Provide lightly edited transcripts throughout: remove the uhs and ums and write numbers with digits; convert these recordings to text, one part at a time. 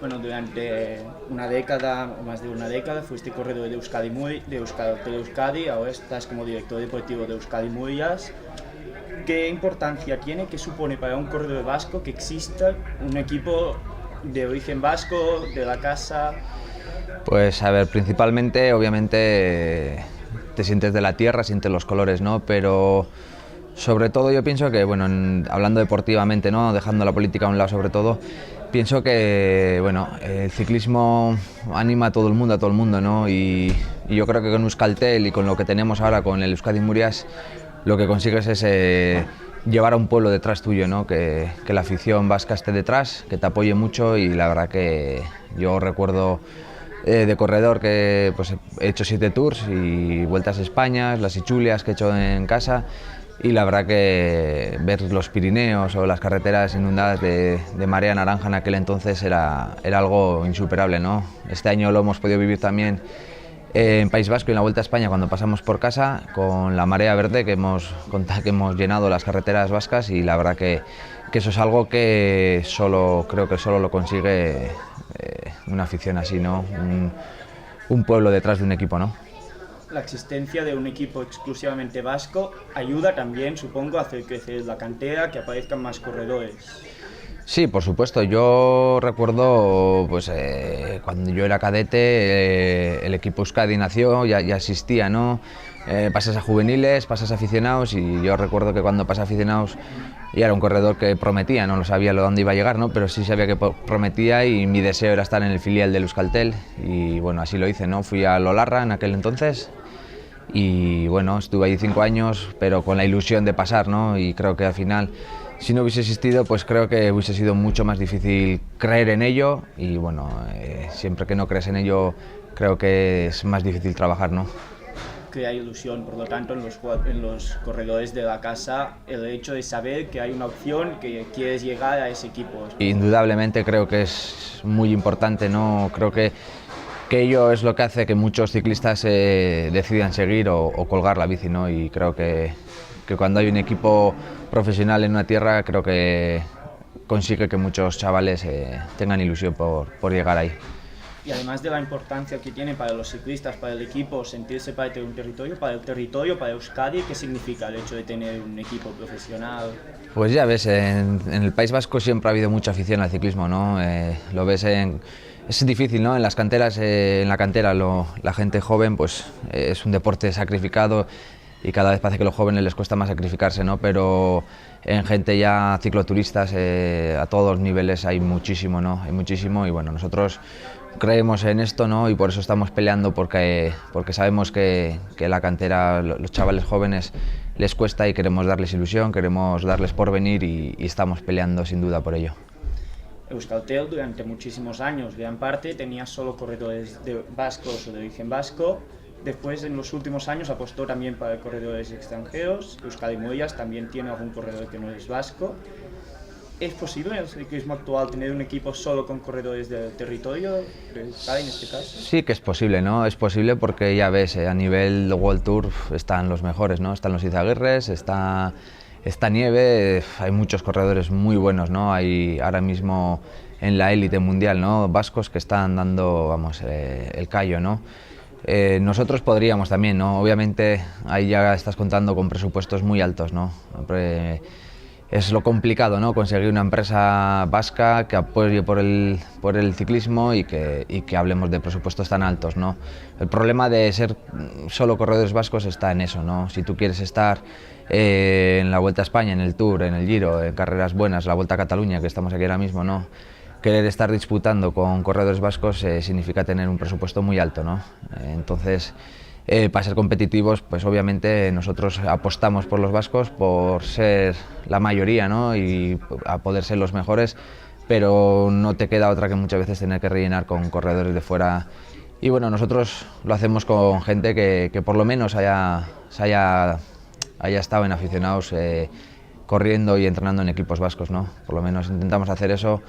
Bueno, durante una década, o más de una década, fuiste corredor de Euskadi, ahora estás como director deportivo de Euskadi Murias. ¿Qué importancia tiene, qué supone para un corredor vasco que exista un equipo de origen vasco, de la casa? Pues a ver, principalmente, obviamente, te sientes de la tierra, sientes los colores, ¿no? Pero sobre todo yo pienso que, bueno, hablando deportivamente, ¿no? Dejando la política a un lado sobre todo, pienso que, bueno, el ciclismo anima a todo el mundo, ¿no? Y yo creo que con Euskaltel y con lo que tenemos ahora con el Euskadi Murias, lo que consigues es llevar a un pueblo detrás tuyo, ¿no? Que la afición vasca esté detrás, que te apoye mucho, y la verdad que yo recuerdo de corredor que pues, he hecho 7 tours y vueltas a España, las Ichulias que he hecho en casa, y la verdad que ver los Pirineos o las carreteras inundadas de marea naranja en aquel entonces era algo insuperable, ¿no? Este año lo hemos podido vivir también en País Vasco y en la Vuelta a España cuando pasamos por casa con la marea verde que hemos llenado las carreteras vascas, y la verdad que eso es algo que creo que solo lo consigue una afición así, ¿no? Un pueblo detrás de un equipo, ¿no? La existencia de un equipo exclusivamente vasco ayuda también, supongo, a hacer crecer la cantera, que aparezcan más corredores. Sí, por supuesto. Yo recuerdo, pues, cuando yo era cadete, el equipo Euskadi nació, ya existía, ¿no? Pasas a juveniles, pasas a aficionados, y yo recuerdo que cuando pasé a aficionados ya era un corredor que prometía, no lo sabía dónde iba a llegar, ¿no? Pero sí sabía que prometía, y mi deseo era estar en el filial del Euskaltel, y bueno, así lo hice, ¿no? Fui a Lolarra en aquel entonces, y bueno, estuve ahí 5 años, pero con la ilusión de pasar, ¿no? Y creo que al final, si no hubiese existido, pues creo que hubiese sido mucho más difícil creer en ello, y bueno, siempre que no crees en ello, creo que es más difícil trabajar, ¿no? Crea ilusión, por lo tanto, en los corredores de la casa, el hecho de saber que hay una opción, que quieres llegar a ese equipo. Indudablemente creo que es muy importante, ¿no? Creo que ello es lo que hace que muchos ciclistas decidan seguir o colgar la bici, ¿no? Y creo que cuando hay un equipo profesional en una tierra, creo que consigue que muchos chavales tengan ilusión por llegar ahí. Y además de la importancia que tiene para los ciclistas, para el equipo, sentirse parte de un territorio, para Euskadi, ¿qué significa el hecho de tener un equipo profesional? Pues ya ves, en el País Vasco siempre ha habido mucha afición al ciclismo, ¿no? Lo ves es difícil, ¿no? En las canteras, en la cantera, la gente joven, pues es un deporte sacrificado, y cada vez parece que a los jóvenes les cuesta más sacrificarse, ¿no? Pero en gente ya cicloturistas a todos los niveles hay muchísimo, ¿no? Hay muchísimo, y bueno, nosotros creemos en esto, ¿no? Y por eso estamos peleando, porque sabemos que la cantera, los chavales jóvenes les cuesta, y queremos darles ilusión, queremos darles porvenir, y estamos peleando sin duda por ello. Euskaltel durante muchísimos años, gran parte, tenía solo corredores vascos o de origen vasco. Después, en los últimos años, apostó también para corredores extranjeros. Euskadi Murias también tiene algún corredor que no es vasco. ¿Es posible en el ciclismo actual tener un equipo solo con corredores del territorio, de Euskadi en este caso? Sí que es posible, ¿no? Es posible porque ya ves, a nivel de World Tour están los mejores, ¿no? Están los Izaguirres, está Nieve, hay muchos corredores muy buenos, ¿no? Hay ahora mismo en la élite mundial, ¿no? Vascos que están dando, vamos, el callo, ¿no? Nosotros podríamos también, ¿no? Obviamente ahí ya estás contando con presupuestos muy altos, ¿no? Es lo complicado, ¿no? Conseguir una empresa vasca que apoye por el ciclismo, y que hablemos de presupuestos tan altos, ¿no? El problema de ser solo corredores vascos está en eso, ¿no? Si tú quieres estar en la Vuelta a España, en el Tour, en el Giro, en carreras buenas, la Vuelta a Cataluña, que estamos aquí ahora mismo, ¿no? Querer estar disputando con corredores vascos significa tener un presupuesto muy alto, ¿no? Entonces, para ser competitivos, pues obviamente nosotros apostamos por los vascos, por ser la mayoría, ¿no? Y a poder ser los mejores, pero no te queda otra que muchas veces tener que rellenar con corredores de fuera. Y bueno, nosotros lo hacemos con gente que por lo menos haya estado en aficionados corriendo y entrenando en equipos vascos, ¿no? Por lo menos intentamos hacer eso,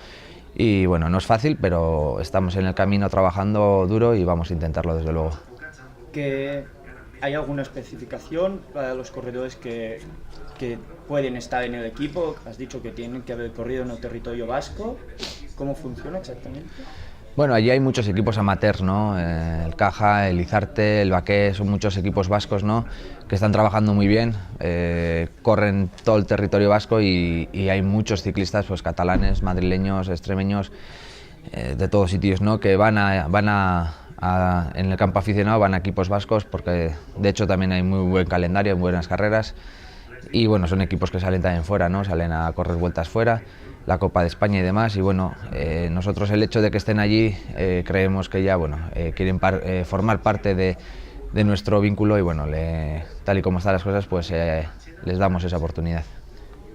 y bueno, no es fácil, pero estamos en el camino trabajando duro, y vamos a intentarlo desde luego. Que hay alguna especificación para los corredores que pueden estar en el equipo. Has dicho que tienen que haber corrido en el territorio vasco. ¿Cómo funciona exactamente? Bueno, allí hay muchos equipos amateurs, ¿no? El Caja, el Izarte, el Baqué, son muchos equipos vascos, ¿no? Que están trabajando muy bien, corren todo el territorio vasco y hay muchos ciclistas, pues catalanes, madrileños, extremeños, de todos sitios, ¿no? Que van en el campo aficionado, van a equipos vascos, porque de hecho también hay muy buen calendario, buenas carreras, y bueno, son equipos que salen también fuera, ¿no? Salen a correr vueltas fuera, la Copa de España y demás, y bueno, nosotros el hecho de que estén allí, creemos que ya, bueno, quieren formar parte de nuestro vínculo y bueno, tal y como están las cosas, pues les damos esa oportunidad.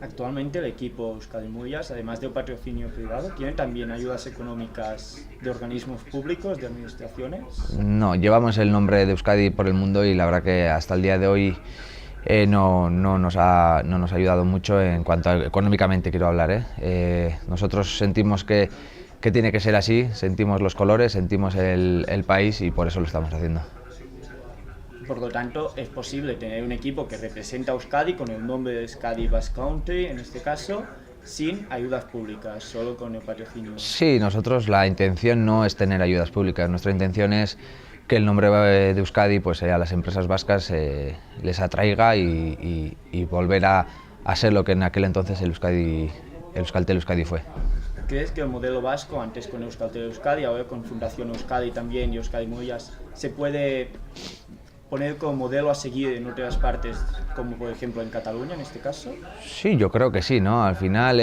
Actualmente el equipo Euskadi Mullas, además de un patrocinio privado, ¿tiene también ayudas económicas de organismos públicos, de administraciones? No, llevamos el nombre de Euskadi por el mundo y la verdad que hasta el día de hoy no nos ha ayudado mucho en cuanto a económicamente, quiero hablar. Nosotros sentimos que tiene que ser así, sentimos los colores, sentimos el país y por eso lo estamos haciendo. Por lo tanto, es posible tener un equipo que representa a Euskadi con el nombre de Euskadi Basque Country, en este caso, sin ayudas públicas, solo con el patrocinio. Sí, nosotros la intención no es tener ayudas públicas, nuestra intención es que el nombre de Euskadi pues, a las empresas vascas les atraiga y volver a ser lo que en aquel entonces el Euskaltel Euskadi fue. ¿Crees que el modelo vasco, antes con Euskaltel Euskadi, ahora con Fundación Euskadi también y Euskadi Mullas, se puede poner como modelo a seguir en otras partes, como por ejemplo en Cataluña en este caso? Sí, yo creo que sí, ¿no? Al final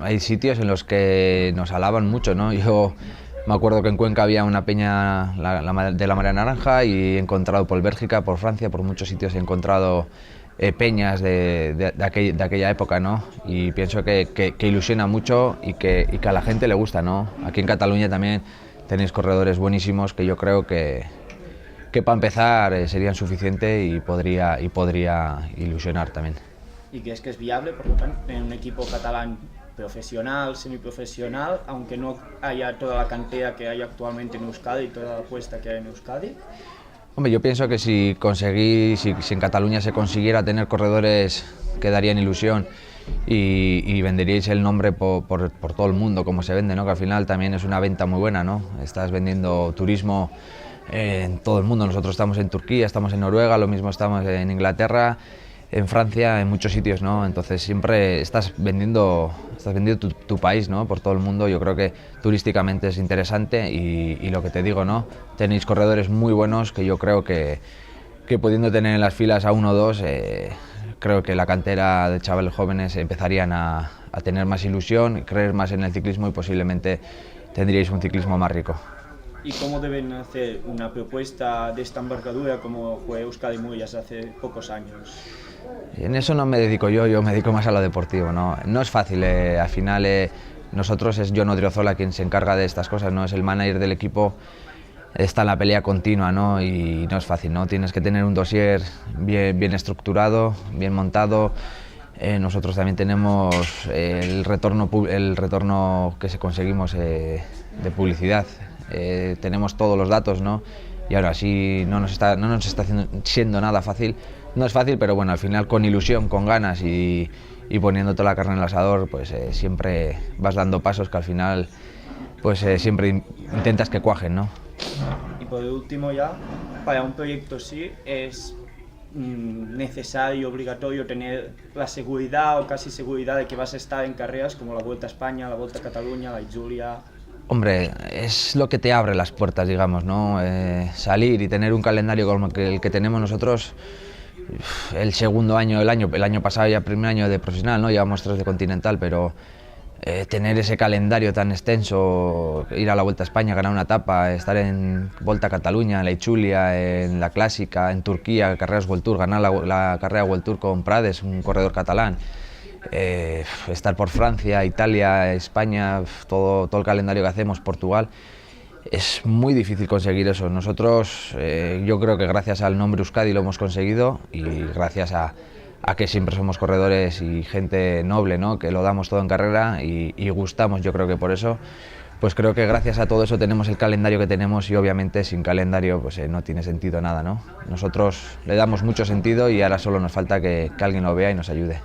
hay sitios en los que nos alaban mucho, ¿no? Yo me acuerdo que en Cuenca había una peña de la Marea Naranja y he encontrado por Bélgica, por Francia, por muchos sitios he encontrado peñas de aquella época, ¿no? Y pienso que ilusiona mucho y que a la gente le gusta, ¿no? Aquí en Cataluña también tenéis corredores buenísimos que yo creo que para empezar serían suficientes y podría ilusionar también. ¿Y crees que es viable, por lo tanto, en un equipo catalán profesional, semiprofesional, aunque no haya toda la cantera que hay actualmente en Euskadi y toda la apuesta que hay en Euskadi? Hombre, yo pienso que si en Cataluña se consiguiera tener corredores que darían ilusión y venderíais el nombre por todo el mundo como se vende, ¿no? Que al final también es una venta muy buena, ¿no? Estás vendiendo turismo en todo el mundo. Nosotros estamos en Turquía, estamos en Noruega, lo mismo estamos en Inglaterra, en Francia, en muchos sitios, ¿no? Entonces siempre estás vendiendo tu país, ¿no? Por todo el mundo. Yo creo que turísticamente es interesante y lo que te digo, ¿no? Tenéis corredores muy buenos que yo creo que pudiendo tener en las filas a uno o dos, creo que la cantera de chavales jóvenes empezarían a tener más ilusión, creer más en el ciclismo y posiblemente tendríais un ciclismo más rico. ¿Y cómo deben hacer una propuesta de esta envergadura como fue Euskadi Mullas hace pocos años? En eso no me dedico yo me dedico más a lo deportivo, ¿no? No es fácil, al final nosotros es Jon Odriozola quien se encarga de estas cosas, ¿no? Es el manager del equipo, está en la pelea continua, ¿no? Y no es fácil, ¿no? Tienes que tener un dossier bien estructurado, bien montado. Nosotros también tenemos el retorno que conseguimos de publicidad. Tenemos todos los datos, ¿no? Y ahora sí no nos está siendo nada fácil. No es fácil, pero bueno, al final con ilusión, con ganas y poniendo toda la carne en el asador, pues siempre vas dando pasos que al final pues siempre intentas que cuajen, ¿no? Y por último ya, para un proyecto así es necesario, obligatorio tener la seguridad o casi seguridad de que vas a estar en carreras como la Vuelta a España, la Vuelta a Cataluña, la Julia. Hombre, es lo que te abre las puertas, digamos, ¿no? Salir y tener un calendario como el que tenemos nosotros, el segundo año, el año pasado ya primer año de profesional, ¿no? Llevamos 3 de continental, pero tener ese calendario tan extenso, ir a la Vuelta a España, ganar una etapa, estar en Volta a Cataluña, en la Ichulia, en la Clásica, en Turquía, carreras World Tour, ganar la carrera World Tour con Prades, un corredor catalán. Estar por Francia, Italia, España, todo el calendario que hacemos, Portugal, es muy difícil conseguir eso. Nosotros, yo creo que gracias al nombre Euskadi lo hemos conseguido y gracias a que siempre somos corredores y gente noble, ¿no? Que lo damos todo en carrera y gustamos, yo creo que por eso, pues creo que gracias a todo eso tenemos el calendario que tenemos y obviamente sin calendario pues no tiene sentido nada, ¿no? Nosotros le damos mucho sentido y ahora solo nos falta que alguien lo vea y nos ayude.